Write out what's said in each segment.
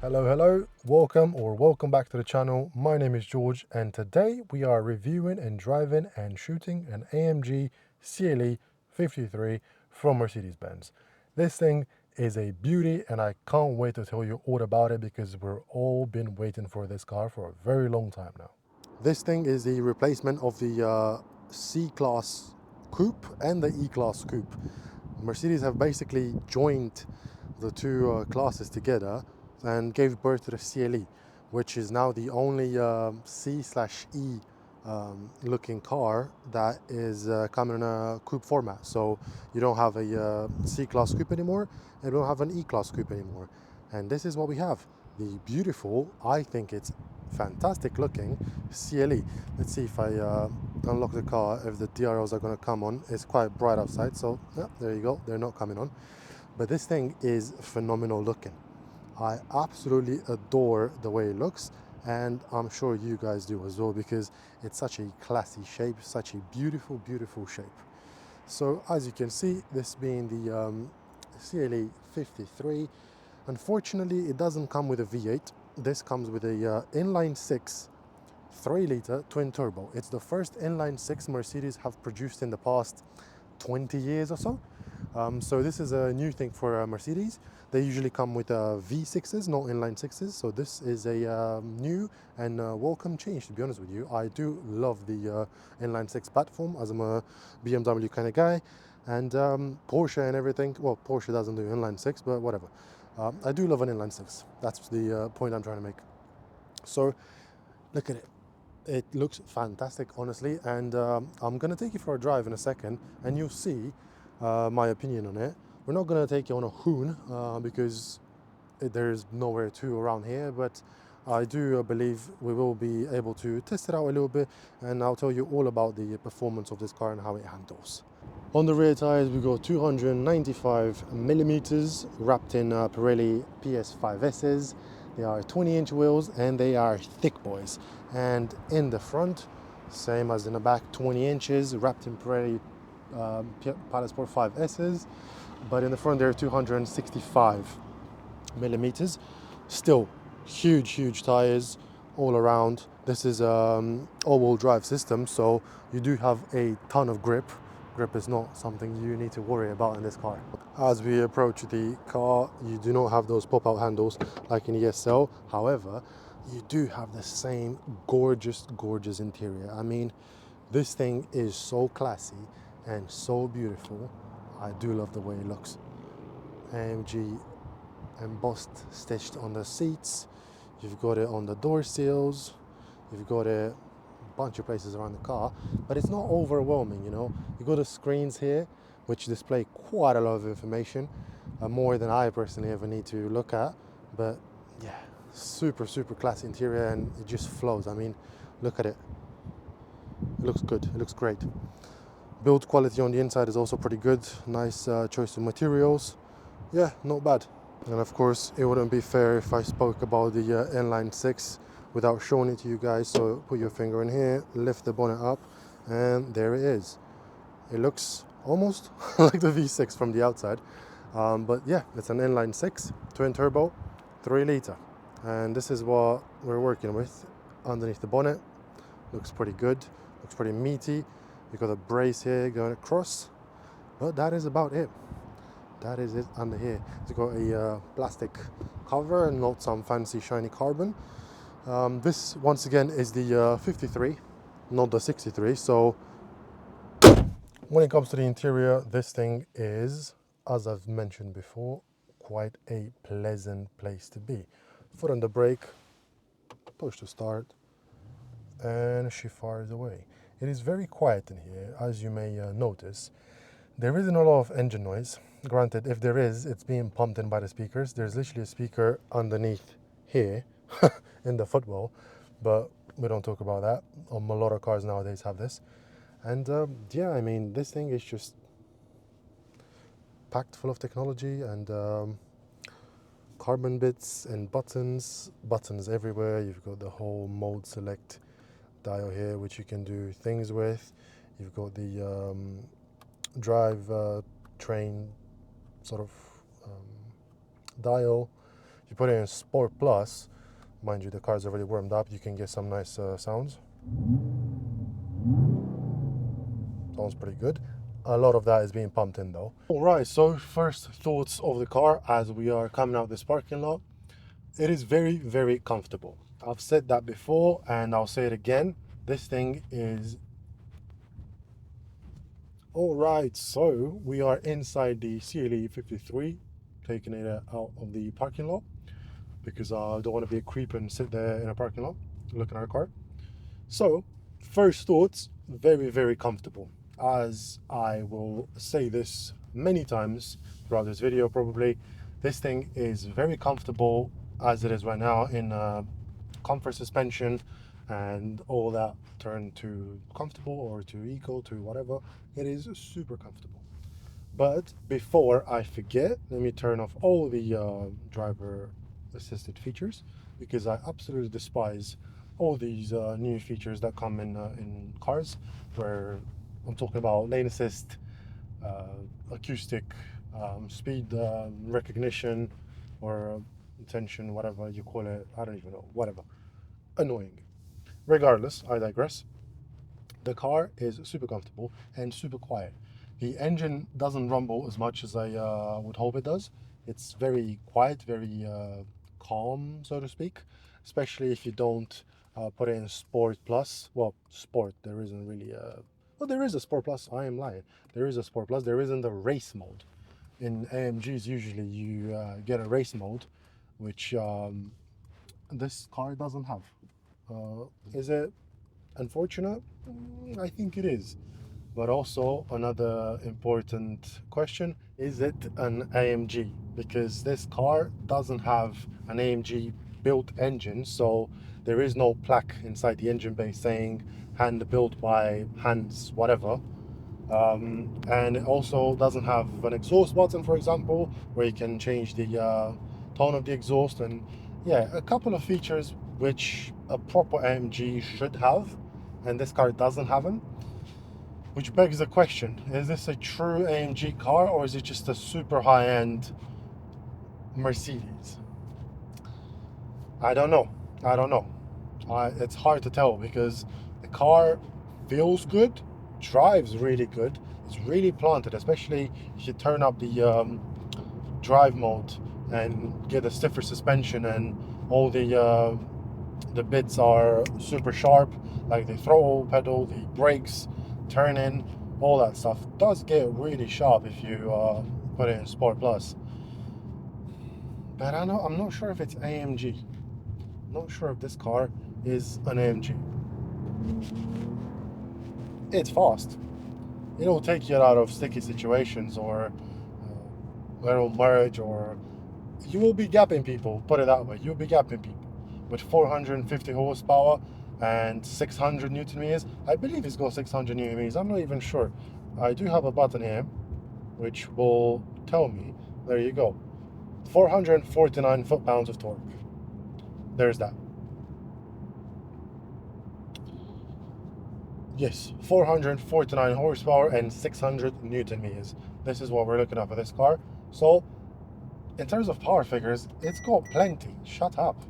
Hello, welcome back to the channel. My name is George, and today we are reviewing and driving and shooting an AMG CLE53 from Mercedes-Benz. This thing is a beauty, and I can't wait to tell you all about it because we've all been waiting for this car for a very long time now. This thing is the replacement of the C-Class Coupe and the E-Class Coupe. Mercedes have basically joined the two classes together and gave birth to the CLE, which is now the only C/E looking car that is coming in a coupe format. So you don't have a C-Class Coupe anymore, and you don't have an E-Class Coupe anymore. And this is what we have. The beautiful, I think it's fantastic looking CLE. Let's see if I unlock the car, if the DRLs are going to come on. It's quite bright outside, so yeah, there you go, they're not coming on. But this thing is phenomenal looking. I absolutely adore the way it looks, and I'm sure you guys do as well, because it's such a classy shape, such a beautiful shape. So as you can see, this being the CLE53, unfortunately it doesn't come with a V8. This comes with a inline 6 3-liter twin turbo. It's the first inline 6 Mercedes have produced in the past 20 years or so. So this is a new thing for Mercedes. They usually come with V6s, not inline 6s. So this is a new and welcome change, to be honest with you. I do love the inline 6 platform, as I'm a BMW kind of guy. And Porsche and everything. Well, Porsche doesn't do inline 6, but whatever. I do love an inline 6. That's the point I'm trying to make. So look at it. It looks fantastic, honestly, and I'm going to take you for a drive in a second, and you'll see my opinion on it. We're not going to take you on a hoon because there's nowhere to around here, but I do believe we will be able to test it out a little bit, and I'll tell you all about the performance of this car and how it handles. On the rear tires, we got 295 millimeters wrapped in Pirelli PS5Ss. They are 20-inch wheels, and they are thick boys. And in the front, same as in the back, 20 inches wrapped in Pirelli Pilot Sport 5Ss. But in the front, they're 265 millimeters. Still huge tires all around. This is all-wheel drive system, so you do have a ton of grip. Grip is not something you need to worry about in this car. As we approach the car, you do not have those pop-out handles like in ESL. However, you do have the same gorgeous interior. I mean, this thing is so classy and so beautiful. I do love the way it looks. AMG embossed, stitched on the seats. You've got it on the door sills. You've got it a bunch of places around the car, but it's not overwhelming, you know. You've got the screens here, which display quite a lot of information, more than I personally ever need to look at. But yeah, super classy interior, and it just flows. I mean, look at it. It looks good. It looks great. Build quality on the inside is also pretty good. Nice choice of materials. Yeah, not bad. And of course, it wouldn't be fair if I spoke about the inline 6 without showing it to you guys. So put your finger in here, lift the bonnet up, and there it is. It looks almost like the V6 from the outside. But yeah, it's an inline 6, twin turbo, 3-liter. And this is what we're working with underneath the bonnet. Looks pretty good, looks pretty meaty. You've got a brace here going across, but that is about it. That is it under here. It's got a plastic cover and not some fancy shiny carbon. This, once again, is the 53, not the 63. So when it comes to the interior, this thing is, as I've mentioned before, quite a pleasant place to be. Foot on the brake, push to start, and she fires away. It is very quiet in here, as you may notice. There isn't a lot of engine noise. Granted, if there is, it's being pumped in by the speakers. There's literally a speaker underneath here in the footwell, but we don't talk about that. A lot of cars nowadays have this. And yeah, I mean, this thing is just packed full of technology and carbon bits and buttons everywhere. You've got the whole mode select dial here, which you can do things with. You've got the drive train sort of dial. You put it in Sport Plus, mind you, the car's already warmed up, you can get some nice sounds. Sounds pretty good. A lot of that is being pumped in though. All right, so first thoughts of the car as we are coming out this parking lot. It is very, very comfortable. I've said that before and I'll say it again. This thing is... All right, so we are inside the CLE53, taking it out of the parking lot because I don't want to be a creep and sit there in a parking lot looking at a car. So, first thoughts, very, very comfortable. As I will say this many times throughout this video probably, this thing is very comfortable as it is right now in comfort suspension and all that turned to comfortable or to eco to whatever. It is super comfortable. But before I forget, let me turn off all the driver assisted features because I absolutely despise all these new features that come in cars, where I'm talking about lane assist, acoustic, speed recognition, or attention, whatever you call it. I don't even know, whatever. Annoying. Regardless, I digress. The car is super comfortable and super quiet. The engine doesn't rumble as much as I would hope it does. It's very quiet, very calm, so to speak, especially if you don't put it in Sport Plus. Well, Sport, there isn't really a... Well, there is a Sport Plus. I am lying. There is a Sport Plus. There isn't a race mode. In AMGs, usually you get a race mode, which this car doesn't have. Is it unfortunate? I think it is. But also another important question, is it an AMG? Because this car doesn't have an AMG built engine, so there is no plaque inside the engine bay saying hand built by Hans whatever. And it also doesn't have an exhaust button, for example, where you can change the tone of the exhaust. And yeah, a couple of features which a proper AMG should have, and this car doesn't have them. Which begs the question, is this a true AMG car or is it just a super high-end Mercedes? I don't know. It's hard to tell because the car feels good, drives really good, it's really planted, especially if you turn up the drive mode and get a stiffer suspension and all the bits are super sharp, like the throttle pedal, the brakes, turning, all that stuff does get really sharp if you put it in Sport Plus. But I'm not sure if it's AMG. I'm not sure if this car is an AMG. It's fast. It'll take you out of sticky situations, or it'll merge, or you will be gapping people, put it that way. You'll be gapping people with 450 horsepower and 600 Newton meters. I believe it's got 600 Newton meters. I'm not even sure. I do have a button here which will tell me. There you go. 449 foot-pounds of torque. There's that. Yes, 449 horsepower and 600 Newton meters. This is what we're looking at for this car. So, in terms of power figures, it's got plenty. Shut up.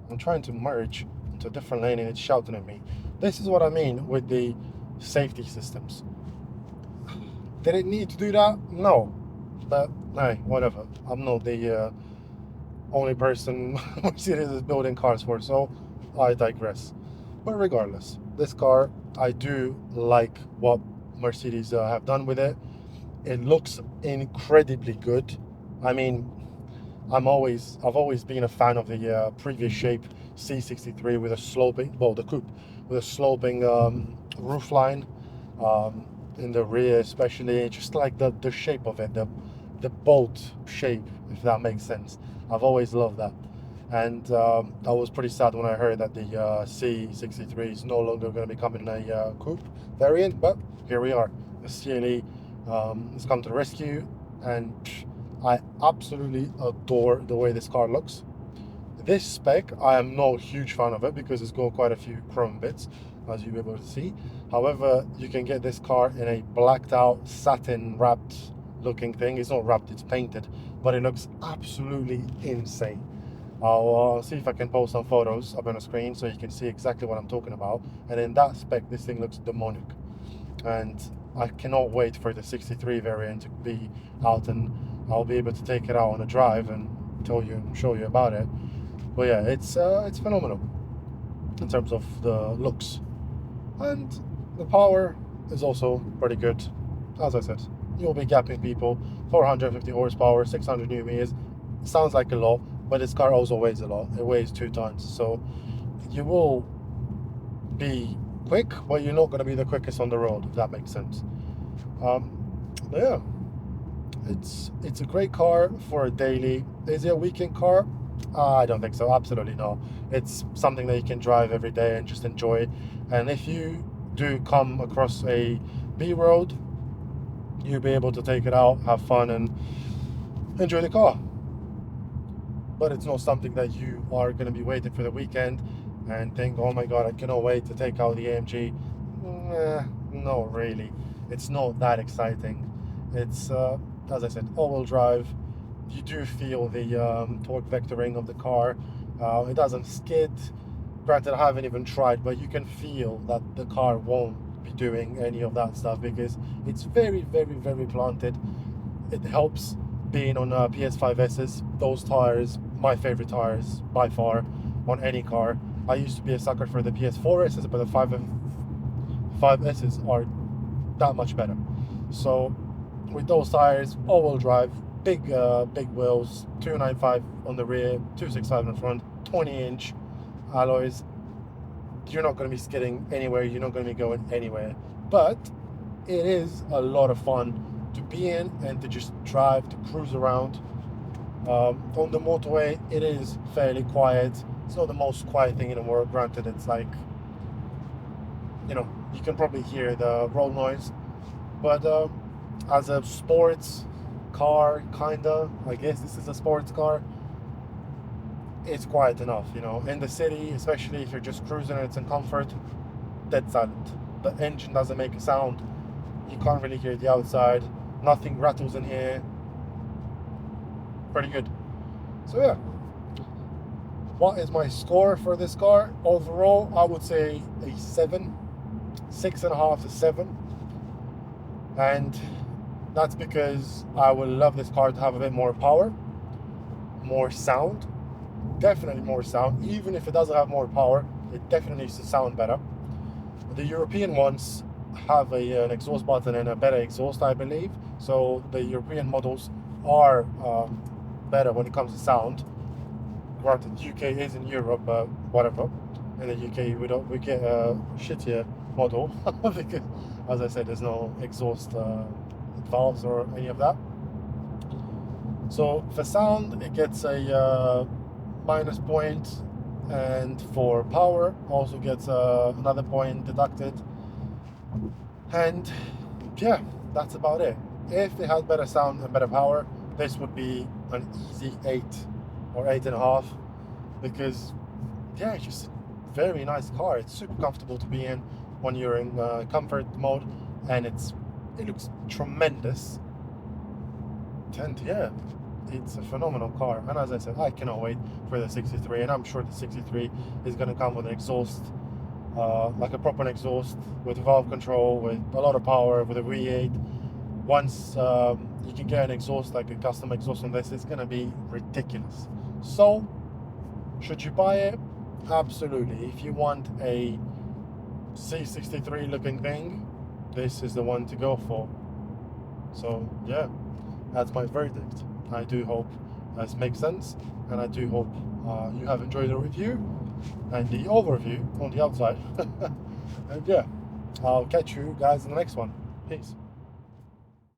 I'm trying to merge into a different lane and it's shouting at me. This is what I mean with the safety systems. Did it need to do that? No. But, hey, whatever. I'm not the only person Mercedes is building cars for, so I digress. But regardless, this car, I do like what Mercedes have done with it. It looks incredibly good. I mean, I've always been a fan of the previous shape C63 with a sloping, well, the coupe with a sloping roof line in the rear, especially. Just like the shape of it, the bolt shape, if that makes sense. I've always loved that. And I was pretty sad when I heard that the C63 is no longer going to be coming in a coupe variant, but here we are. The CLE has come to the rescue, and I absolutely adore the way this car looks. This spec, I am not a huge fan of it because it's got quite a few chrome bits, as you'll be able to see. However, you can get this car in a blacked out satin wrapped looking thing. It's not wrapped, it's painted, but it looks absolutely insane. I'll see if I can post some photos up on the screen so you can see exactly what I'm talking about. And in that spec, this thing looks demonic. And I cannot wait for the 63 variant to be out, and I'll be able to take it out on a drive and tell you and show you about it. But yeah, it's phenomenal in terms of the looks, and the power is also pretty good. As I said, you'll be gapping people. 450 horsepower, 600 Nm meters. Sounds like a lot, but this car also weighs a lot. It weighs 2 tons, so you will be quick, but you're not going to be the quickest on the road, if that makes sense. But yeah, it's a great car for a daily. Is it a weekend car? I don't think so. Absolutely not. It's something that you can drive every day and just enjoy. And if you do come across a B road, you'll be able to take it out, have fun, and enjoy the car. But it's not something that you are going to be waiting for the weekend and think, oh my god, I cannot wait to take out the AMG. No, really, it's not that exciting. It's as I said, all-wheel drive. You do feel the torque vectoring of the car. It doesn't skid. Granted, I haven't even tried, but you can feel that the car won't be doing any of that stuff because it's very, very, very planted. It helps being on PS5Ss. Those tires, my favorite tires by far on any car. I used to be a sucker for the PS4Ss, but the 5Ss are that much better. So with those tires, all-wheel drive, big wheels, 295 on the rear, 265 in the front, 20-inch alloys. You're not going to be skidding anywhere. You're not going to be going anywhere. But it is a lot of fun to be in and to just drive, to cruise around. On the motorway, it is fairly quiet. It's not the most quiet thing in the world. Granted, it's like, you know, you can probably hear the road noise. But as a sports car, kinda, I guess this is a sports car, it's quiet enough, you know. In the city, especially if you're just cruising and it's in comfort, dead silent. The engine doesn't make a sound. You can't really hear the outside. Nothing rattles in here. Pretty good. So yeah, what is my score for this car? Overall, I would say a 7, 6.5 to 7. And that's because I would love this car to have a bit more power, more sound, definitely more sound. Even if it doesn't have more power, it definitely needs to sound better. The European ones have an exhaust button and a better exhaust, I believe. So the European models are better when it comes to sound. Granted, UK is in Europe, but whatever. In the UK, we get a shittier model because, as I said, there's no exhaust valves or any of that. So for sound, it gets a minus point, and for power also gets another point deducted. And yeah, that's about it. If it had better sound and better power, this would be an easy 8 or 8.5, because yeah, it's just a very nice car. It's super comfortable to be in when you're in comfort mode, and it looks tremendous. And yeah, it's a phenomenal car. And as I said, I cannot wait for the 63, and I'm sure the 63 is going to come with an exhaust, like a proper exhaust with valve control, with a lot of power, with a V8. Once you can get an exhaust, like a custom exhaust on this, it's going to be ridiculous. So should you buy it? Absolutely. If you want a C63 looking thing, this is the one to go for. So yeah, that's my verdict. I do hope this makes sense, and I do hope you have enjoyed the review and the overview on the outside. And yeah, I'll catch you guys in the next one. Peace.